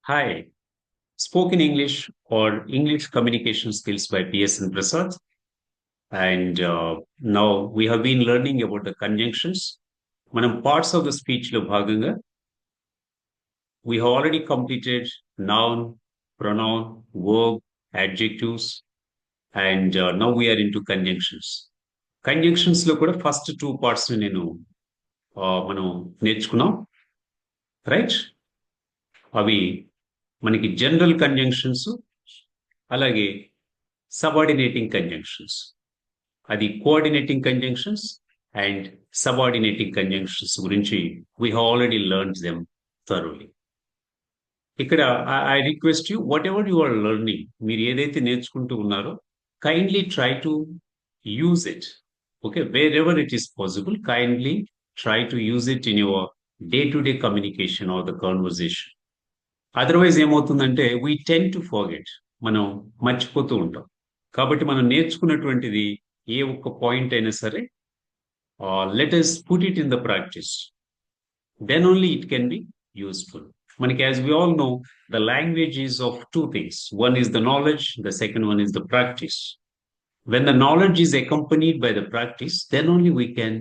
Hi, Spoken English or English Communication Skills by PSN Prasad. And now we have been learning about the conjunctions. మనం parts of the speech లో భాగంగా we have already completed noun, pronoun, verb, adjectives, and now we are into conjunctions. Conjunctions లో కూడా first two parts నేను మనం నేర్చుకున్నాం, right? అవి మనకి జనరల్ కంజంక్షన్స్, అలాగే సబార్డినేటింగ్ కంజంక్షన్స్. అది coordinating conjunctions and subordinating conjunctions గురించి we have already learned them thoroughly. ఇక్కడ I request you, whatever you are learning, మీరు ఏదైతే నేర్చుకుంటూ ఉన్నారో kindly try to use it. Okay, wherever it is possible, kindly try to use it in your day to day communication or the conversation. Otherwise ఏమవుతుందంటే we tend to forget, మనం మర్చిపోతూ ఉంటాం. కాబట్టి మనం నేర్చుకున్నటువంటిది ఏ ఒక్క పాయింట్ అయినా సరే, let us put it in the practice, then only it can be useful. మనకి, as we all know, the language is of two things. One is the knowledge, the second one is the practice. When the knowledge is accompanied by the practice, then only we can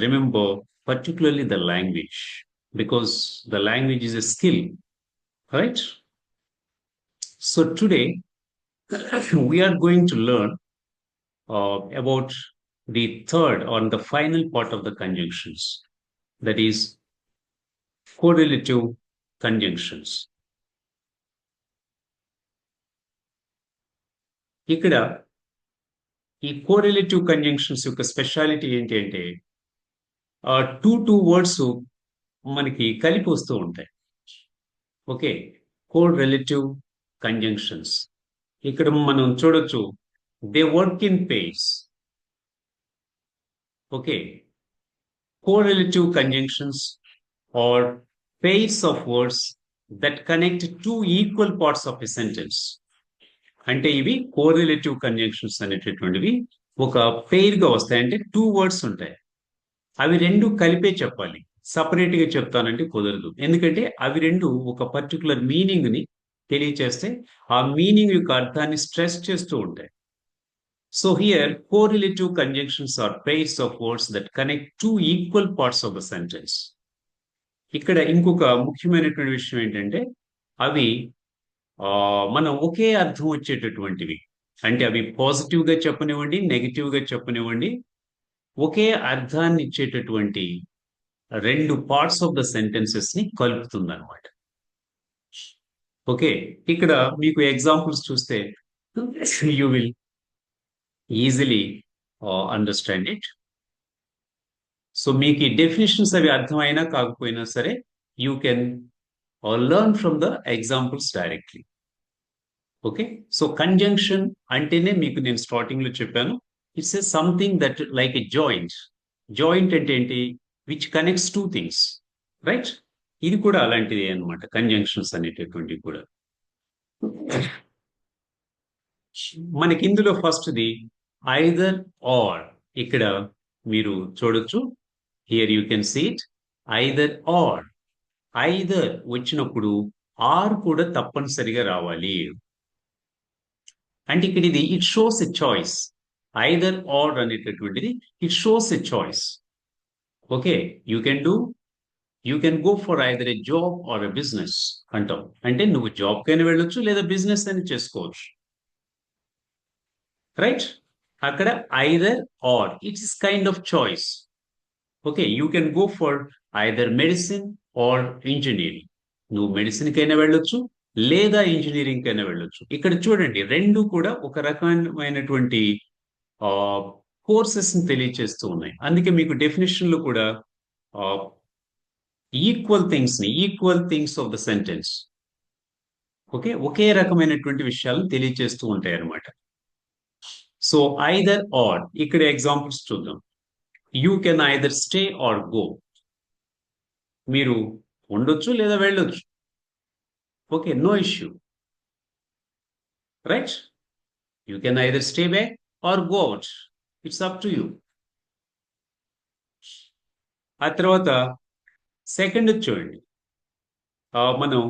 remember particularly the language, because the language is a skill, right? So today we are going to learn about the third or the final part of the conjunctions, that is correlative conjunctions. ఇక్కడ ఈ correlative conjunctions యొక్క speciality ఏంటి అంటే, two words మనకి కలిపి వస్తూ ఉంటాయి. Okay, correlative conjunctions ఇక్కడ మనం చూడొచ్చు, they work in pairs. Okay, correlative conjunctions are pairs of words that connect two equal parts of a sentence. అంటే ఇవి కోరిలేటివ్ కంజంక్షన్స్ అనేటటువంటివి ఒక పెయిర్ గా వస్తాయి. అంటే టూ వర్డ్స్ ఉంటాయి, అవి రెండు కలిపే చెప్పాలి. సపరేట్ గా చెప్తానంటే కుదరదు, ఎందుకంటే అవి రెండు ఒక పర్టికులర్ మీనింగ్ ని తెలియచేస్తే ఆ మీనింగ్ యొక్క అర్థాన్ని స్ట్రెస్ చేస్తూ ఉంటాయి. So here correlative conjunctions are pairs of words that connect two equal parts of the sentence. ఇక్కడ ఇంకొక ముఖ్యమైనటువంటి విషయం ఏంటంటే, అవి మనం ఒకే అర్థం వచ్చేటటువంటివి. అంటే అవి పాజిటివ్ గా చెప్పనివ్వండి, నెగిటివ్ గా చెప్పనివ్వండి, ఒకే అర్థాన్ని ఇచ్చేటటువంటి రెండు పార్ట్స్ ఆఫ్ ద సెంటెన్సెస్ ని కలుపుతుంది అనమాట. ఓకే, ఇక్కడ మీకు ఎగ్జాంపుల్స్ చూస్తే you will easily understand it. So మీకు ఈ డెఫినేషన్స్ అవి అర్థమైనా కాకపోయినా సరే, you can learn from the examples directly. Okay, so conjunction అంటేనే మీకు నేను స్టార్టింగ్ లో చెప్పాను, it's a something that like a joint. Joint అంటే ఏంటి? Which connects two things, right? ఇది కూడా అలాంటిది అనమాట, కంజంక్షన్స్ అనేటటువంటివి కూడా. మనకి ఇందులో ఫస్ట్ది ఐదర్ ఆర్. ఇక్కడ మీరు చూడొచ్చు, here you can see it, either or. Either వచ్చినప్పుడు ఆర్ కూడా తప్పనిసరిగా రావాలి. అంటే ఇక్కడ ఇది it shows a choice. Either or అనేటటువంటిది it shows a choice. Okay, you can go for either a job or a business అంటాం. అంటే నువ్వు జాబ్ కైనా వెళ్ళొచ్చు, లేదా బిజినెస్ అని చేసుకోవచ్చు, రైట్? అక్కడ either are, it is kind of choice. Okay, you can go for either medicine or engineering. నువ్వు మెడిసిన్ కైనా వెళ్ళొచ్చు, లేదా ఇంజనీరింగ్ కైనా వెళ్ళొచ్చు. ఇక్కడ చూడండి, రెండు కూడా ఒక రకమైనటువంటి కోర్సెస్ ని తెలియచేస్తూ ఉన్నాయి. అందుకే మీకు డెఫినేషన్ లో కూడా equal things of the sentence, okay, ఒకే రకమైనటువంటి విషయాలను తెలియచేస్తూ ఉంటాయి అన్నమాట. సో ఐదర్ ఆర్, ఇక్కడ ఎగ్జాంపుల్స్ చూద్దాం. You can either stay or go. మీరు ఉండొచ్చు లేదా వెళ్ళొచ్చు, okay, no issue, right? You can either stay back or go out, it's up to you. ఆ తర్వాత సెకండ్ చూడండి, మనం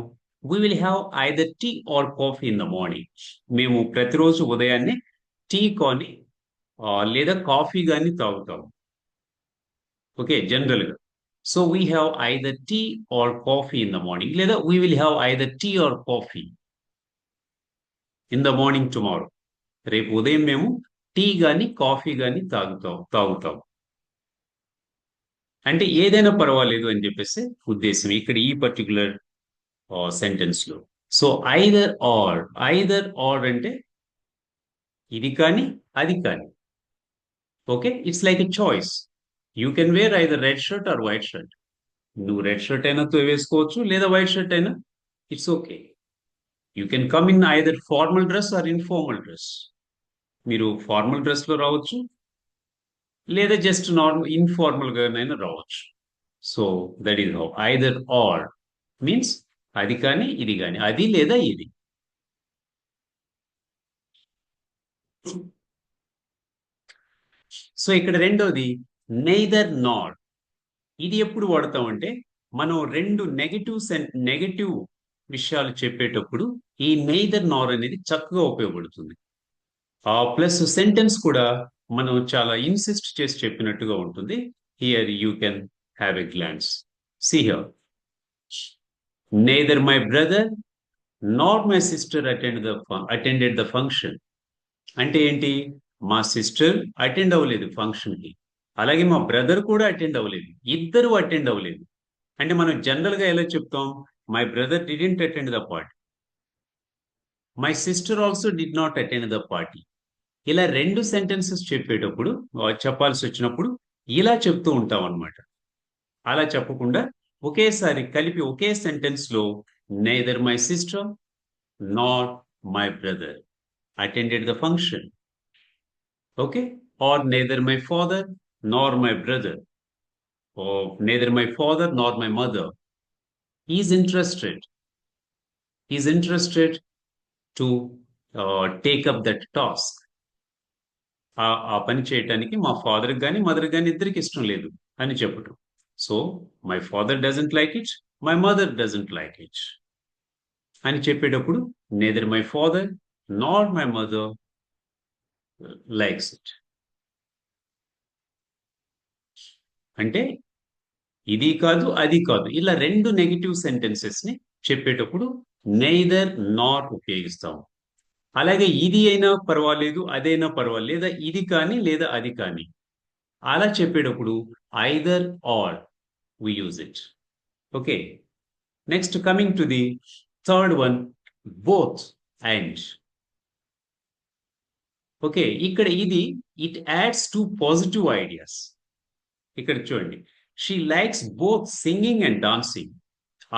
we will have either tea or coffee in the morning. మేము ప్రతిరోజు ఉదయాన్నే టీ కానీ లేదా కాఫీ కానీ తాగుతాం. ఓకే, జనరల్ గా. So we have either tea or coffee in the morning, లేదా we will have either tea or coffee in the morning tomorrow. రేపు ఉదయం మేము టీ గాని కాఫీ గాని తాగుతాం. అంటే ఏదైనా పర్వాలేదు అని చెప్పేసి ఉద్దేశం ఇక్కడ ఈ పర్టికులర్ సెంటెన్స్ లో. సో ఐదర్ ఆర్ అంటే ఇది కానీ అది కానీ. Okay, it's like a choice. You can wear either red shirt or white shirt. నువ్వు రెడ్ షర్ట్ అయినా వేసుకోవచ్చు, లేదా వైట్ షర్ట్ అయినా, it's okay. You can come in either formal dress or informal dress. మీరు ఫార్మల్ డ్రెస్ లో రావచ్చు, లేదా just normal informal గానైనా రావచ్చు. So that is how either or means అది కానీ ఇది కానీ, అది లేదా ఇది. సో ఇక్కడ రెండోది నెయిదర్ నార్. ఇది ఎప్పుడు వాడతామంటే మనం రెండు నెగటివ్ విషయాలు చెప్పేటప్పుడు ఈ నెయిదర్ నార్ అనేది చక్కగా ఉపయోగపడుతుంది. ప్లస్ సెంటెన్స్ కూడా మనం చాలా ఇన్సిస్ట్ చేసి చెప్పినట్టుగా ఉంటుంది. Here you can have a glance. See here, neither my brother nor my sister attended the function. అంటే ఏంటి? మా సిస్టర్ అటెండ్ అవ్వలేదు ఫంక్షన్ కి, అలాగే మా బ్రదర్ కూడా అటెండ్ అవ్వలేదు, ఇద్దరు అటెండ్ అవ్వలేదు. అంటే మనం జనరల్ గా ఎలా చెప్తాం? My brother didn't attend the party, my sister also did not attend the party. ఇలా రెండు సెంటెన్సెస్ చెప్పేటప్పుడు చెప్పాల్సి వచ్చినప్పుడు ఇలా చెప్తూ ఉంటాం అన్నమాట. అలా చెప్పకుండా ఒకేసారి కలిపి ఒకే సెంటెన్స్ లో neither my sister not my brother attended the function. Okay, or neither my father nor my brother, or neither my father nor my mother is interested to take up that task. ఆ పని చేయటానికి మా father కానీ mother కానీ ఇద్దరికి ఇష్టం లేదు అని చెప్పటం. So my father doesn't like it, my mother doesn't like it అని చెప్పేటప్పుడు neither my father nor my mother likes it. అంటే ఇది కాదు అది కాదు, ఇలా రెండు నెగిటివ్ సెంటెన్సెస్ ని చెప్పేటప్పుడు నెయిదర్ నార్ ఉపయోగిస్తాం. అలాగే ఇది అయినా పర్వాలేదు, అదైనా పర్వాలేదు, లేదా ఇది కానీ లేదా అది కానీ, అలా చెప్పేటప్పుడు either or we use it. Okay, next coming to the third one, both and. Okay, ఇక్కడ ఇది it adds to positive ideas. ఇక్కడ చూడండి, she likes both singing and dancing.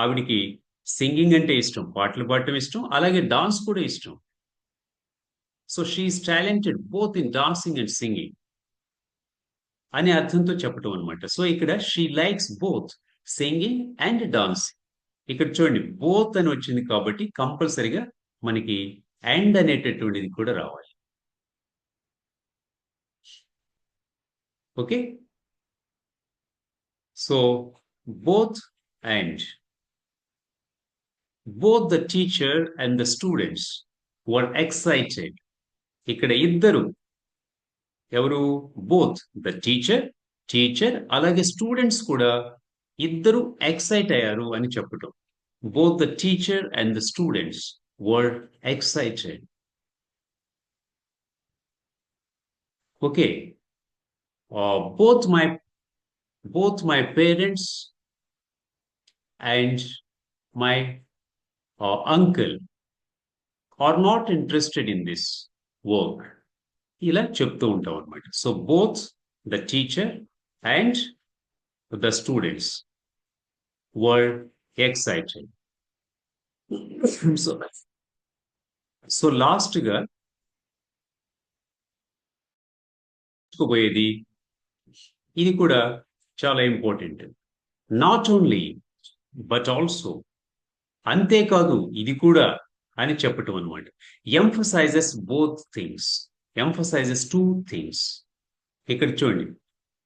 ఆవిడికి సింగింగ్ అంటే ఇష్టం, పాటలు పాడటం ఇష్టం, అలాగే డాన్స్ కూడా ఇష్టం. So she's talented both in dancing and singing అనే అర్థంతో చెప్పటం అనమాట. సో ఇక్కడ she likes both singing and dancing. ఇక్కడ చూడండి, బోత్ అని వచ్చింది కాబట్టి కంపల్సరిగా మనకి అండ్ అనేటటువంటిది కూడా రావాలి. Okay, so both and. Both the teacher and the students were excited. ఇక్కడ ఇద్దరు ఎవరు? బోత్ ద టీచర్ అలాగే స్టూడెంట్స్ కూడా ఇద్దరు ఎక్సైట్ అయ్యారు అని చెప్పటం. Both the teacher and the students were excited. Okay, both my parents and my uncle are not interested in this work. ఇలా చెప్తూ ఉంటాం అనమాట. So both the teacher and the students were excited. So last గా పోయేది ఇది కూడా చాలా important. Not only but also, అంతేకాదు ఇది కూడా అని చెప్పటం అనమాట. Emphasizes both things, emphasizes two things. ఇక్కడ చూడండి,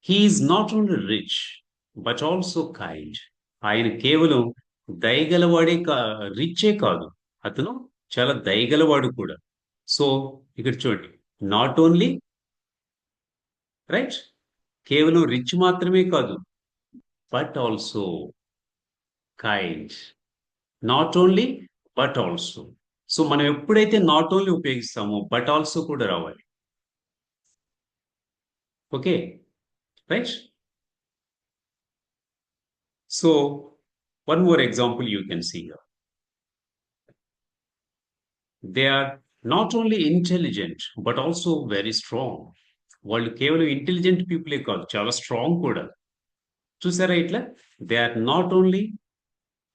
he's not only rich but also kind. ఆయన కేవలం దయగలవాడే రిచ్చే కాదు, అతను చాలా దయగలవాడు కూడా. సో ఇక్కడ చూడండి, నాట్ ఓన్లీ, రైట్, కేవలం రిచ్ మాత్రమే కాదు, but also kind. Not only, but also. So మనం ఎప్పుడైతే నాట్ ఓన్లీ ఉపయోగిస్తామో బట్ ఆల్సో కూడా రావాలి. Okay, right. So one more example you can see here. They are not only intelligent but also very strong. వాళ్ళు కేవలం intelligent పీపులే కాదు, చాలా strong కూడా. చూసారా ఇట్లా, they are not only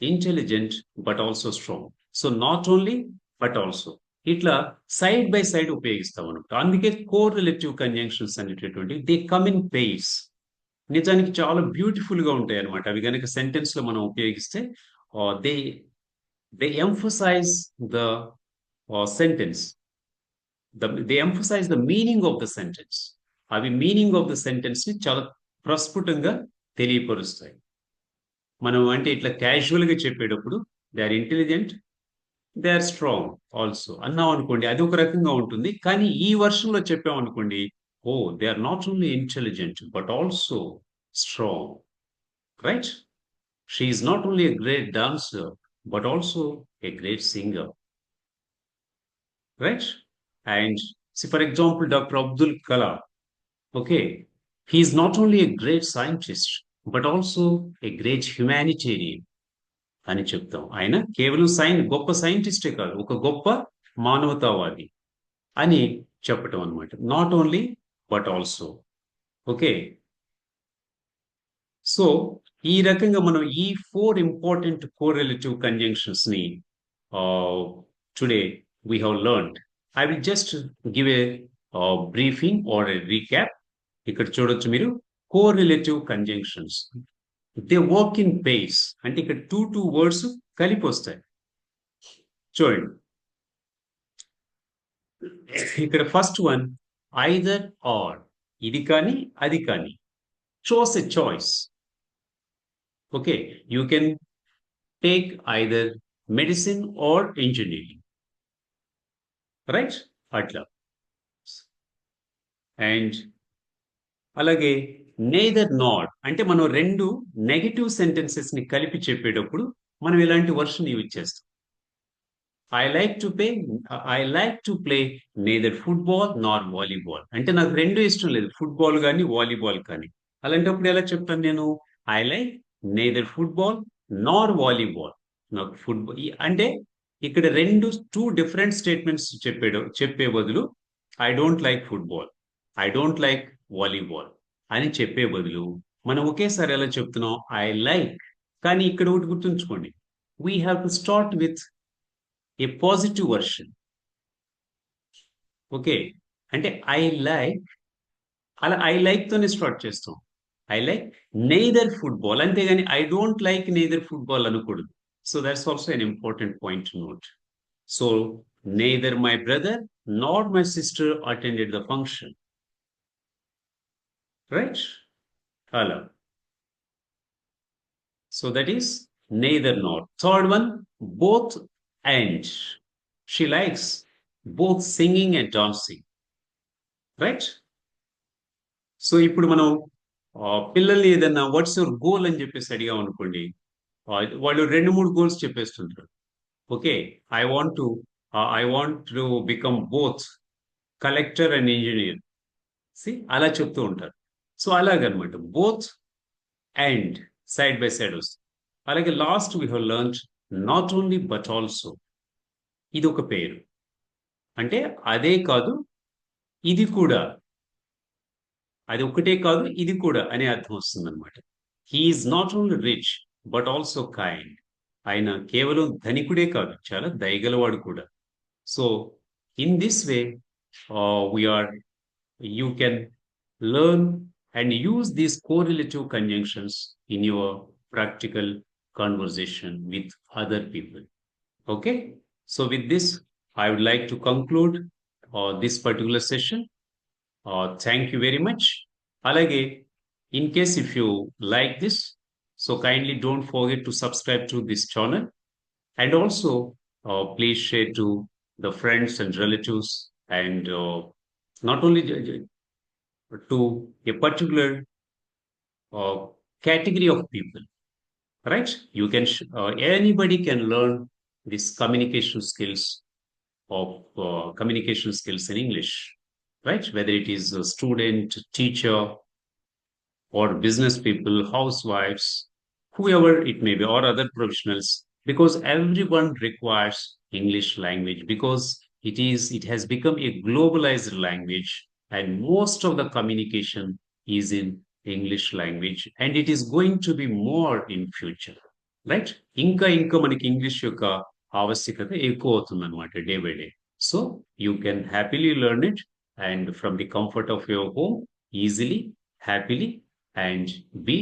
intelligent but also strong. So not only but also, ఇట్లా side by side ఉపయోగిస్తాం అనమాట. అందుకే కోర్ రిలేటివ్ కంజంక్షన్స్ అనేటటువంటి దే కమ్ ఇన్ పెయిర్స్. నిజానికి చాలా బ్యూటిఫుల్ గా ఉంటాయి అనమాట. అవి కనుక సెంటెన్స్ లో మనం ఉపయోగిస్తే they they emphasize the sentence. They emphasize the meaning of the sentence. అవి మీనింగ్ ఆఫ్ ద సెంటెన్స్ ని చాలా ప్రస్ఫుటంగా తెలియపరుస్తాయి. మనం అంటే ఇట్లా క్యాజువల్ గా చెప్పేటప్పుడు they are intelligent, they are strong also అన్నాం అనుకోండి, అది ఒక రకంగా ఉంటుంది. కానీ ఈ వర్షన్ లో చెప్పాం అనుకోండి, oh they are not only intelligent but also strong, right. She is not only a great dancer but also a great singer, right? And see, for example, Dr. Abdul Kalam, okay, he is not only a great scientist, but also a great humanitarian అని చెప్తాం. ఆయన కేవలం గొప్ప సైంటిస్టే కాదు, ఒక గొప్ప మానవతావాది అని చెప్పటం అనమాట. Not only but also. Okay, so ఈ రకంగా మనం ఈ 4 ఇంపార్టెంట్ కోరిలేటివ్ కంజంక్షన్స్ ని today we have learned. I will just give a briefing or a recap. ఇక్కడ చూడొచ్చు మీరు, correlative conjunctions they work in pairs. అంటే ఇక్కడ టూ వర్డ్స్ కలిపి వస్తాయి. చూడండి, ఇక్కడ ఫస్ట్ వన్ ఐదర్ ఆర్, ఇది కానీ అది కానీ, shows a choice. Okay, you can take either medicine or engineering, right, అట్లా. అండ్ అలాగే నేదర్ నాట్, అంటే మనం రెండు నెగటివ్ సెంటెన్సెస్ ని కలిపి చెప్పేటప్పుడు మనం ఇలాంటి వర్షన్ యూజ్ చేస్తాం. I like to play neither football Nar volleyball, అంటే నాకు రెండు ఇష్టం లేదు, ఫుట్బాల్ కానీ వాలీబాల్ కానీ. అలాంటప్పుడు ఎలా చెప్తాను నేను, I like neither football Nar volleyball. నాకు ఫుట్బాల్ అంటే ఇక్కడ టూ డిఫరెంట్ స్టేట్మెంట్స్ చెప్పే బదులు I don't like football, I don't like volleyball అని చెప్పే బదులు మనం ఒకేసారి ఎలా చెప్తున్నాం, ఐ లైక్. కానీ ఇక్కడ ఒకటి గుర్తుంచుకోండి, we have to start with a positive version. Okay, అంటే ఐ లైక్, అలా ఐ లైక్ తోనే స్టార్ట్ చేస్తాం. ఐ లైక్ నెయిదర్ ఫుట్బాల్, అంతేగాని I don't like neither football అనకూడదు. So that's also an important point to note. So neither my brother nor my sister attended the function, right? Hello. So that is neither nor. Third one, both and. She likes both singing and dancing, right? So ఇప్పుడు మనం పిల్లల్ని ఏదన్నా what's your goal అని చెప్పేసి అడిగాం అనుకోండి, వాళ్ళు 2-3 goals చెప్పేస్తుంటారు. Okay, I want to become both collector and engineer, అలా చెప్తూ ఉంటారు. సో అలాగనమాట, both and side by side వస్తుంది. అలాగే last we have learned not only but also, ఇది ఒక పేరు, అంటే అదే కాదు ఇది కూడా, అది ఒకటే కాదు ఇది కూడా అనే అర్థం వస్తుంది అనమాట. He's not only rich but also kind, ఆయన కేవలం ధనికుడే కాదు, చాలా దయగలవాడు కూడా. So in this way we are you can learn and use these correlative conjunctions in your practical conversation with other people. Okay, so with this I would like to conclude this particular session. Thank you very much. Alage, in case if you like this, So kindly don't forget to subscribe to this channel, and also please share to the friends and relatives, and not only to a particular uh, category of people, right? You can anybody can learn this communication skills in English, right? Whether it is a student, teacher, or business people, housewives, whoever it may be, or other professionals, because everyone requires English language, because it has become a globalized language, and most of the communication is in English language, and it is going to be more in future, right. ఇంకా మనకి English యొక్క ఆవశ్యకత ఎక్కువ అవుతుంది అనమాట day by day. So you can happily learn it and from the comfort of your home easily, happily, and be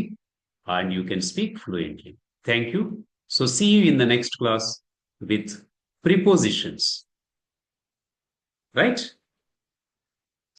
and you can speak fluently. Thank you. So see you in the next class with prepositions, right?